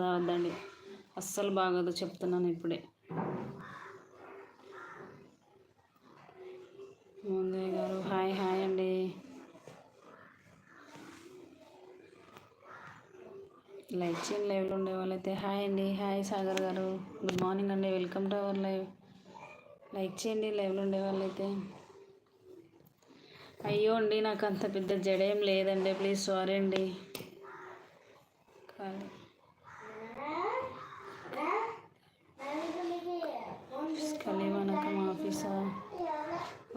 రావద్దండి, అస్సలు బాగోదు, చెప్తున్నాను ఇప్పుడే. మోందయ్య గారు హాయ్ హాయ్ అండి. లైక్ చేయండి, లైవ్లో ఉండే వాళ్ళైతే. హాయ్ అండి, హాయ్ సాగర్ గారు, గుడ్ మార్నింగ్ అండి, welcome to our live. Like చేయండి లైవ్లో ఉండే వాళ్ళైతే. అయ్యో అండి, నాకు అంత పెద్ద జడేం లేదండి, ప్లీజ్ సారీ అండి. కలివనకం ఆఫీసా?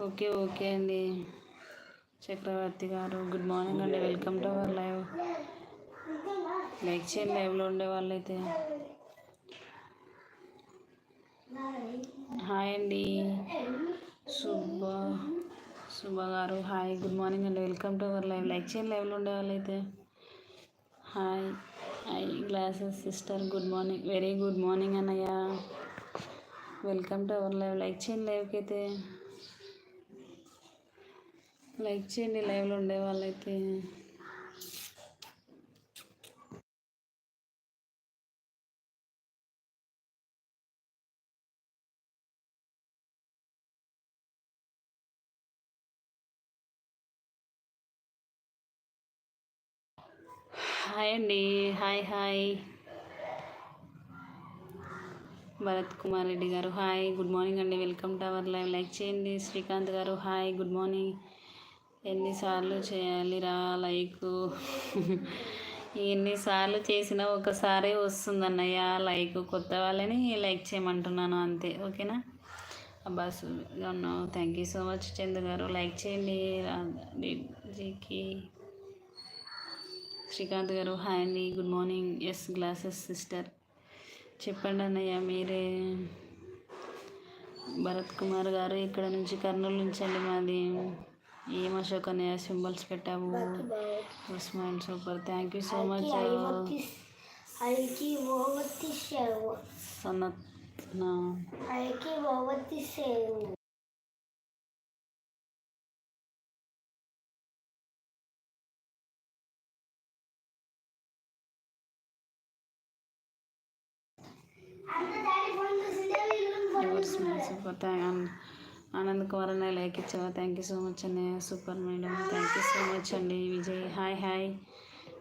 ఓకే ఓకే అండి. చక్రవర్తి గారు గుడ్ మార్నింగ్ అండి, welcome to our live. Like చేయండి లైవ్లో ఉండే వాళ్ళైతే. హాయ్ అండి శుభ గారు హాయ్, గుడ్ మార్నింగ్ అండి, welcome to our live. Like చేయండి లైవ్లో ఉండే వాళ్ళైతే. Hi eye glasses sister good morning, very good morning అన్నయ్య, welcome to our live. Like చేయండి లైవ్కి అయితే. లైక్ చేయండి లైవ్లో ఉండే వాళ్ళైతే. హాయ్ అండి, హాయ్ హాయ్. భరత్ కుమార్ రెడ్డి గారు హాయ్, గుడ్ మార్నింగ్ అండి, welcome to our live. Like చేయండి. Srikanth garu hi, good morning. ఎన్నిసార్లు చేయాలిరా లైక్? ఎన్నిసార్లు చేసినా ఒకసారి వస్తుందన్నయ్య లైక్. కొత్త వాళ్ళని లైక్ చేయమంటున్నాను అంతే, ఓకేనా? Abbas thank you so much. Chandu garu like చేయండి. జీకి శ్రీకాంత్ గారు హాయ్ అండి, good morning. Yes glasses sister చెప్పండి అన్నయ్య మీరే. భరత్ కుమార్ గారు ఇక్కడ నుంచి కర్నూలు నుంచి అండి మాది. ఏం అశోక్ అన్నయ్య సింబల్స్ పెట్టావు, smile super, thank you so much. Sanath super, Anand Kumar అన్నయ్య లైక్ ఇచ్చావా? థ్యాంక్ యూ సో మచ్ అన్నయ్య, super madam, thank you so much అండి. Vijay hi hi,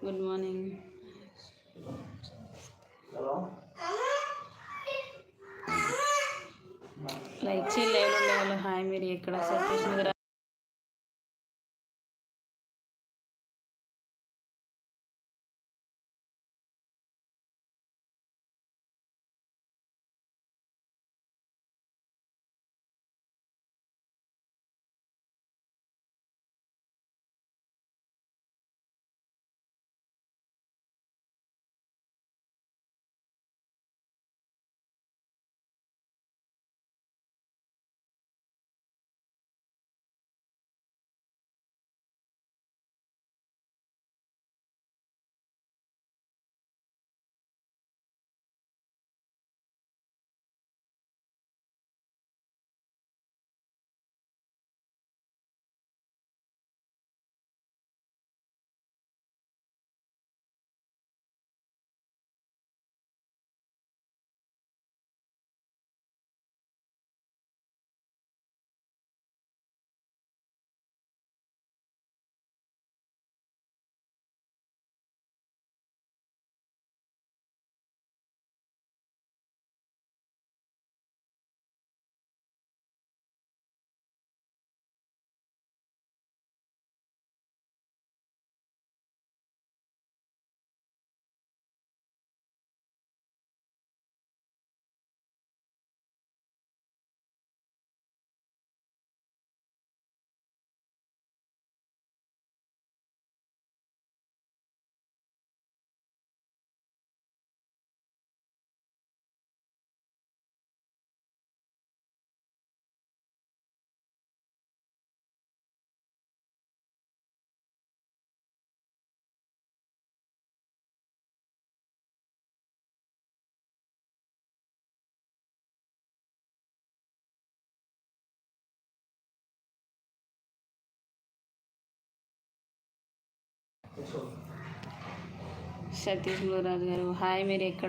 good morning. Like చేయండి లైవ్లో ఉండేవాళ్ళు హాయ్. మీరు ఎక్కడ? సతీష్ నగర్. సతీష్ గురురాజు గారు హాయ్, మీరు ఎక్కడ